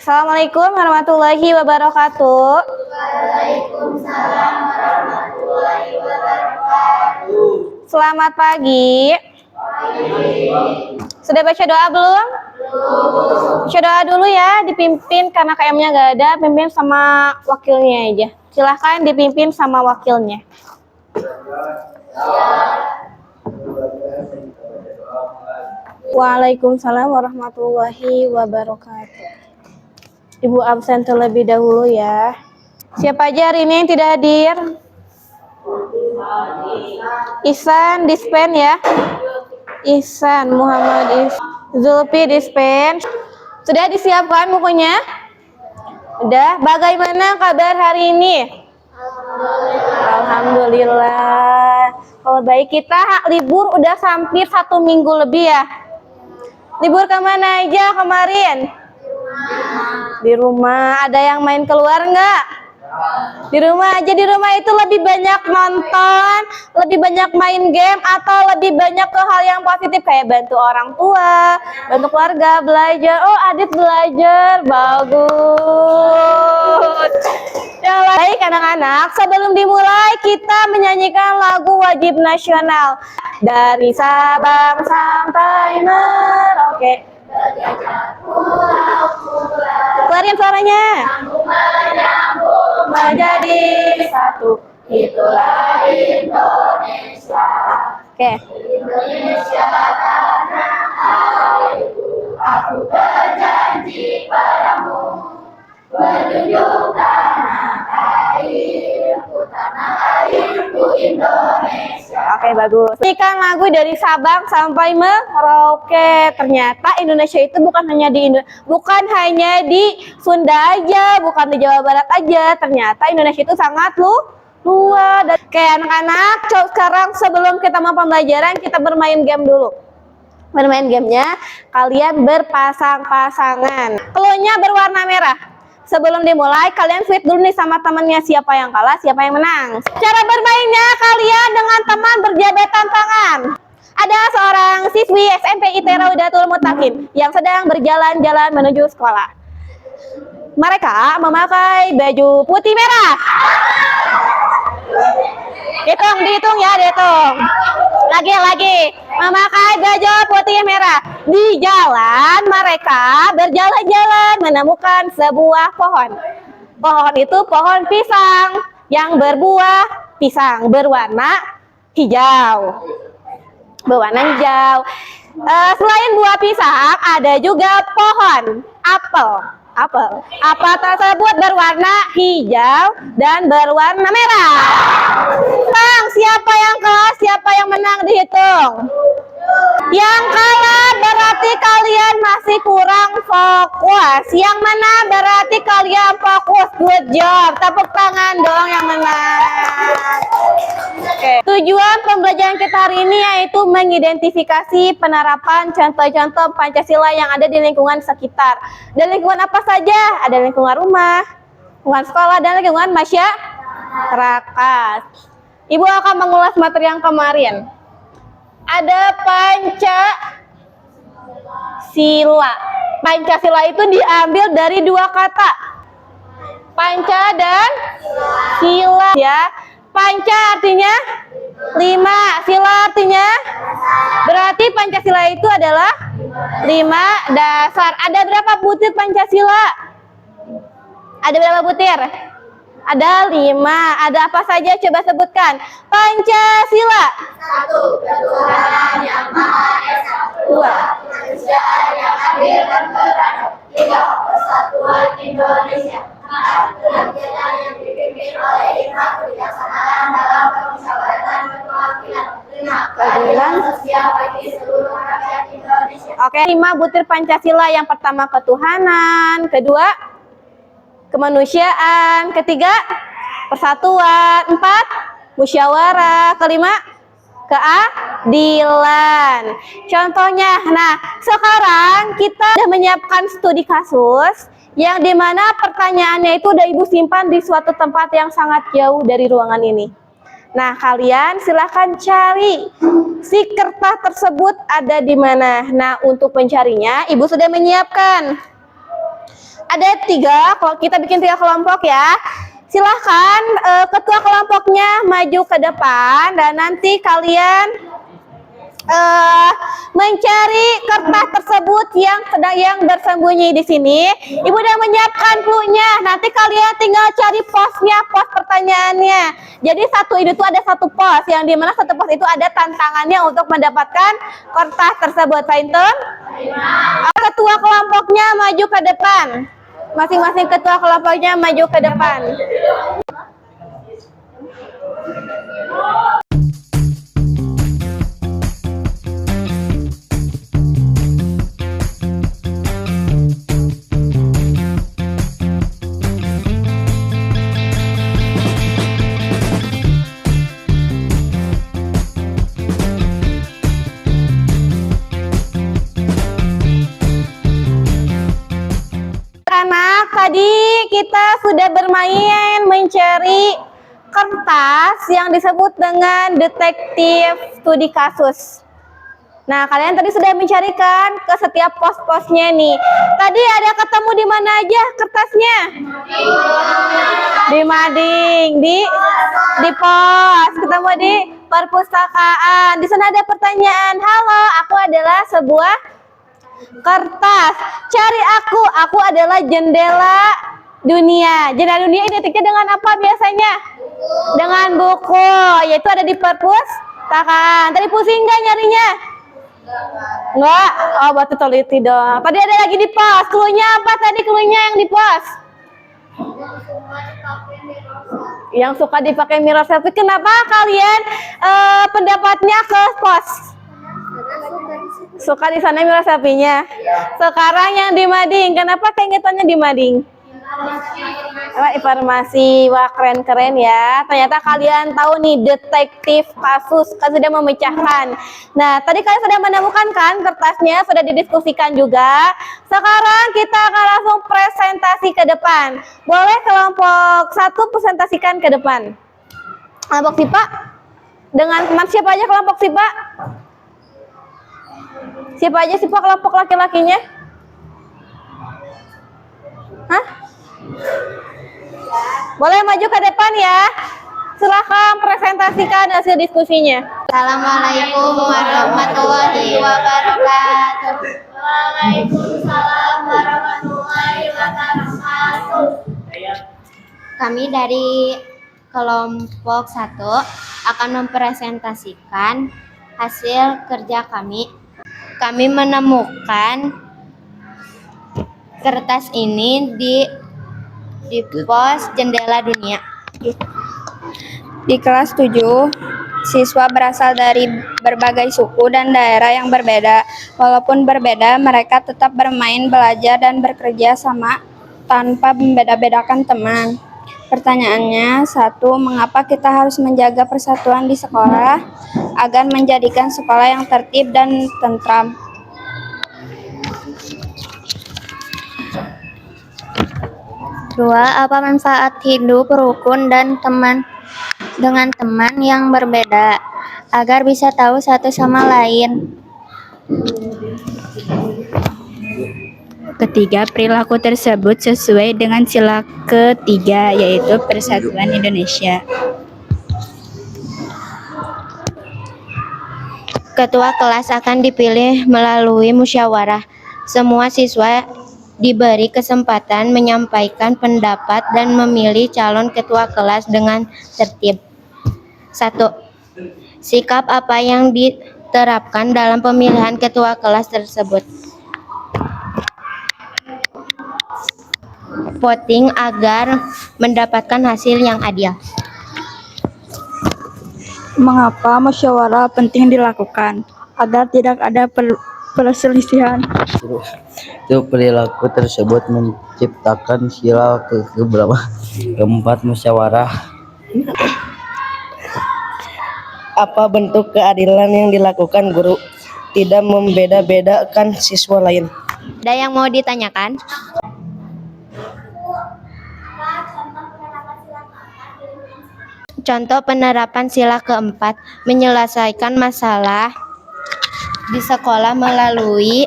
Assalamualaikum warahmatullahi wabarakatuh. Waalaikumsalam warahmatullahi wabarakatuh. Selamat pagi. Sudah baca doa belum? Baca doa dulu ya, dipimpin karena KM-nya nggak ada, pimpin sama wakilnya aja. Silahkan dipimpin sama wakilnya. Waalaikumsalam warahmatullahi wabarakatuh. Ibu absen terlebih dahulu ya. Siapa aja hari ini yang tidak hadir? Ihsan dispen ya. Ihsan Muhammad Zulfi dispen. Sudah disiapkan bukunya? Udah. Bagaimana kabar hari ini? Alhamdulillah. Kalau baik, kita libur udah hampir 1 minggu lebih ya. Libur kemana aja kemarin? Di rumah. Ada yang main keluar nggak? Di rumah aja. Di rumah itu lebih banyak nonton, lebih banyak main game, atau lebih banyak ke hal yang positif kayak bantu orang tua, bantu keluarga, belajar. Oh, Adit belajar, bagus. Yang baik anak-anak, sebelum dimulai kita menyanyikan lagu wajib nasional dari Sabang sampai Merauke. Kelarin suaranya. Menjadi satu, itulah Indonesia. Oke. Indonesia tanah airku, aku berjanji padamu, menjunjung tanah airku Indonesia. Oke, bagus. Ini kan lagu dari Sabang sampai Merauke. Ternyata Indonesia itu bukan hanya di Sunda aja, bukan di Jawa Barat aja. Ternyata Indonesia itu sangat luas. Oke, anak-anak, sekarang sebelum kita mau pembelajaran, kita bermain game dulu. Bermain gamenya, kalian berpasang-pasangan. Cluenya berwarna merah. Sebelum dimulai, kalian sweet dulu nih sama temannya, siapa yang kalah, siapa yang menang. Cara bermainnya, kalian dengan teman berjabatan tangan. Ada seorang siswi SMP IT Raudatul Muttaqin yang sedang berjalan-jalan menuju sekolah. Mereka memakai baju putih merah. Dihitung ya, dihitung. Lagi. Memakai baju putih merah. Di jalan mereka berjalan-jalan menemukan sebuah pohon. Pohon itu pohon pisang yang berbuah pisang berwarna hijau. Selain buah pisang, ada juga pohon apel. Apel tersebut berwarna hijau dan berwarna merah. Siapa yang kalah, siapa yang menang dihitung. Yang kalah berarti kalian masih kurang fokus. Yang menang berarti kalian fokus. Good job. Tepuk tangan dong yang menang. Oke. Tujuan pembelajaran kita hari ini yaitu mengidentifikasi penerapan contoh-contoh Pancasila yang ada di lingkungan sekitar. Dan lingkungan apa saja? Ada lingkungan rumah, lingkungan sekolah, dan lingkungan masyarakat. Ibu akan mengulas materi yang kemarin. Ada Pancasila. Pancasila itu diambil dari 2 kata. Panca dan sila ya. Panca artinya 5, sila artinya berarti Pancasila itu adalah 5 dasar. Ada berapa butir Pancasila? Ada berapa butir? Ada 5. Ada apa saja? Coba sebutkan. Pancasila. 1. Ketuhanan yang Maha Esa. 2. Kemanusiaan yang adil dan beradab. 3. Persatuan Indonesia. 4. Kebijakan yang dipimpin oleh hikmat kebijaksanaan dalam permusyawaratan perwakilan. 5. Keadilan sosial bagi seluruh rakyat Indonesia. Oke, 5 butir Pancasila. Yang pertama ketuhanan, kedua kemanusiaan, ketiga persatuan, 4 musyawarah, kelima keadilan. Contohnya, nah sekarang kita sudah menyiapkan studi kasus yang dimana pertanyaannya itu udah Ibu simpan di suatu tempat yang sangat jauh dari ruangan ini. Nah, kalian silahkan cari si kertas tersebut ada di mana. Nah, untuk mencarinya Ibu sudah menyiapkan ada 3, kalau kita bikin 3 kelompok ya. Silahkan ketua kelompoknya maju ke depan dan nanti kalian mencari kertas tersebut yang bersembunyi di sini. Ibu udah menyiapkan clue-nya. Nanti kalian tinggal cari posnya, pos pertanyaannya. Jadi ini tuh ada satu pos yang dimana satu pos itu ada tantangannya untuk mendapatkan kertas tersebut. Fahim? Ketua kelompoknya maju ke depan. Masing-masing ketua kelompoknya maju ke depan. Anak, tadi kita sudah bermain mencari kertas yang disebut dengan detektif studi kasus. Nah, kalian tadi sudah mencarikan ke setiap pos-posnya nih. Tadi ada ketemu di mana aja kertasnya? Di mading, di pos, ketemu di perpustakaan. Di sana ada pertanyaan, halo, aku adalah sebuah kertas. Cari aku adalah jendela dunia. Jendela dunia identiknya dengan apa biasanya? Dengan buku, yaitu ada di perpustakaan. Tadi pusing nggak nyarinya? Enggak? Oh, batu teliti dong. Tadi ada lagi di pos. Cluenya apa tadi cluenya yang di pos? Yang suka dipakai mirror selfie. Kenapa kalian pendapatnya ke pos? Suka di sana mirror selfie-nya. Sekarang yang di mading, kenapa keingetannya di mading? Informasi, wah keren-keren ya. Ternyata kalian tahu nih detektif kasus kan sudah memecahkan. Nah, tadi kalian sudah menemukan kan kertasnya, sudah didiskusikan juga. Sekarang kita akan langsung presentasi ke depan. Boleh kelompok 1 presentasikan ke depan. Kelompok SIPA dengan teman siapa aja kelompok SIPA? Siapa aja SIPA kelompok laki-lakinya? Hah? Boleh maju ke depan ya. Silahkan presentasikan hasil diskusinya. Assalamualaikum warahmatullahi wabarakatuh. Waalaikumsalam warahmatullahi wabarakatuh. Kami dari kelompok 1 akan mempresentasikan hasil kerja kami. Kami menemukan kertas ini di pos jendela dunia. Di kelas 7, siswa berasal dari berbagai suku dan daerah yang berbeda. Walaupun berbeda, mereka tetap bermain, belajar, dan bekerja sama tanpa membeda-bedakan teman. Pertanyaannya, 1. Mengapa kita harus menjaga persatuan di sekolah agar menjadikan sekolah yang tertib dan tentram? 2. Apa manfaat hidup rukun dan dengan teman yang berbeda agar bisa tahu satu sama lain? 3. Perilaku tersebut sesuai dengan sila ketiga, yaitu Persatuan Indonesia. Ketua kelas akan dipilih melalui musyawarah. Semua siswa diberi kesempatan menyampaikan pendapat dan memilih calon ketua kelas dengan tertib. 1. Sikap apa yang diterapkan dalam pemilihan ketua kelas tersebut? Voting agar mendapatkan hasil yang adil. Mengapa musyawarah penting dilakukan? Agar tidak ada perselisihan. Itu perilaku tersebut menciptakan sila keberapa? Keempat, musyawarah. Apa bentuk keadilan yang dilakukan guru? Tidak membeda-bedakan siswa lain. Ada yang mau ditanyakan? Contoh penerapan sila keempat, menyelesaikan masalah di sekolah melalui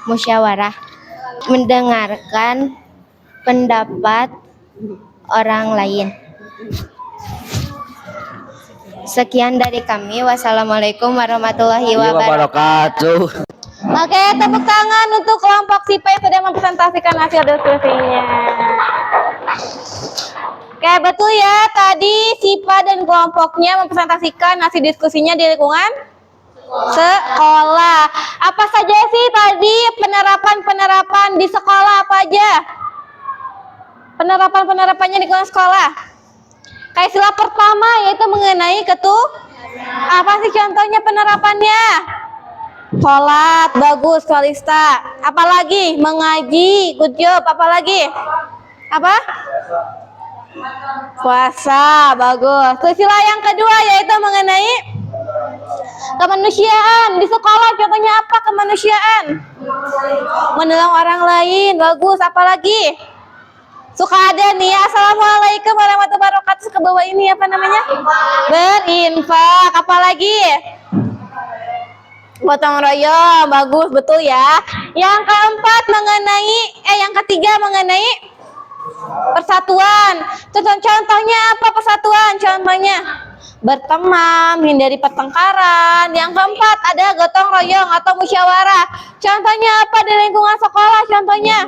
musyawarah, mendengarkan pendapat orang lain. Sekian dari kami. Wassalamualaikum warahmatullahi wabarakatuh. Oke, tepuk tangan untuk kelompok SIPA yang sudah mempresentasikan hasil diskusinya. Oke, betul ya, tadi SIPA dan kelompoknya mempresentasikan hasil diskusinya di lingkungan sekolah. Apa saja sih tadi penerapan di sekolah, apa aja? Penerapannya di lingkungan sekolah. Kayak sila pertama yaitu mengenai apa sih contohnya penerapannya? Sholat, bagus Kalista. Apalagi? Mengaji, good job. Apalagi? Apa? Puasa, bagus. Terus sila yang kedua yaitu mengenai kemanusiaan di sekolah. Contohnya apa kemanusiaan? Menolong orang lain, bagus. Apalagi? Suka ada nih, assalamualaikum warahmatullahi wabarakatuh. Ke bawah ini apa namanya? Berinfak. Apalagi? Gotong royong, bagus, betul ya. Yang keempat yang ketiga mengenai persatuan. Contohnya apa persatuan? Contohnya berteman, hindari pertengkaran. Yang keempat ada gotong royong atau musyawarah. Contohnya apa di lingkungan sekolah? Contohnya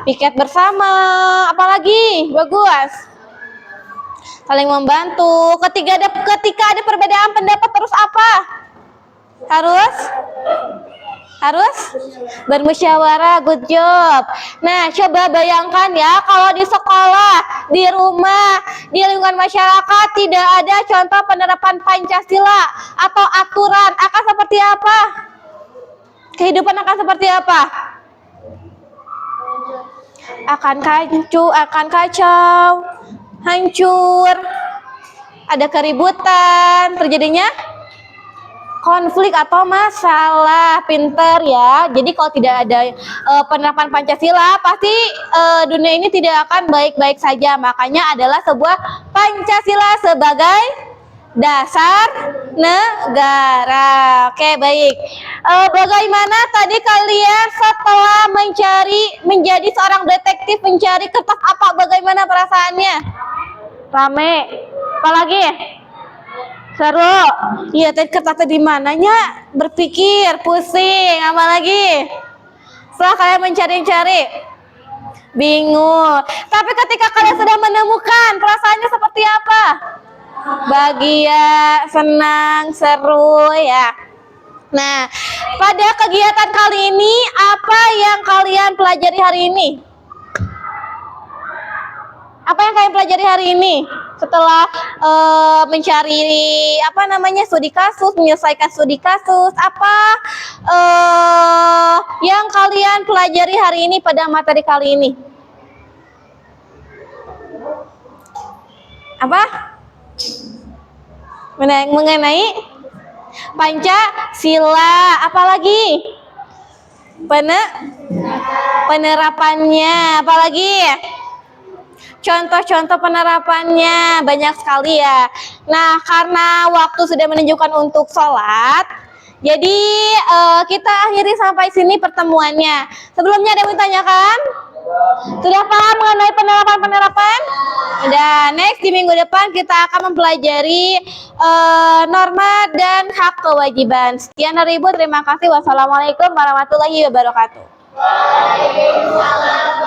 piket bersama. Apalagi? Bagus. Saling membantu. Ketika ada perbedaan pendapat terus apa? Harus bermusyawarah, good job. Nah, coba bayangkan ya, kalau di sekolah, di rumah, di lingkungan masyarakat tidak ada contoh penerapan Pancasila atau aturan, akan seperti apa? Kehidupan akan seperti apa? Akan kacau, hancur, ada keributan, terjadinya konflik atau masalah. Pinter ya. Jadi kalau tidak ada penerapan Pancasila, pasti dunia ini tidak akan baik-baik saja. Makanya adalah sebuah Pancasila sebagai dasar negara. Oke, baik. Bagaimana tadi kalian setelah menjadi seorang detektif mencari kertas apa? Bagaimana perasaannya? Rame. Apalagi? Seru. Iya, tadi kertasnya di mananya? Berpikir, pusing, apa lagi? Setelah kalian mencari-cari, bingung. Tapi ketika kalian sudah menemukan, perasaannya seperti apa? Bahagia, senang, seru ya. Nah, pada kegiatan kali ini, apa yang kalian pelajari hari ini? Apa yang kalian pelajari hari ini? Setelah mencari studi kasus, menyelesaikan studi kasus, apa yang kalian pelajari hari ini pada materi kali ini? Apa? Mengenai Pancasila, apalagi? Penerapannya, apalagi? Contoh-contoh penerapannya banyak sekali ya. Nah, karena waktu sudah menunjukkan untuk sholat, jadi kita akhiri sampai sini pertemuannya. Sebelumnya ada yang ditanyakan? Sudah paham mengenai penerapan? Udah. Next di minggu depan kita akan mempelajari norma dan hak kewajiban. Sekian dari Ibu, terima kasih. Wassalamualaikum warahmatullahi wabarakatuh. Waalaikumsalam.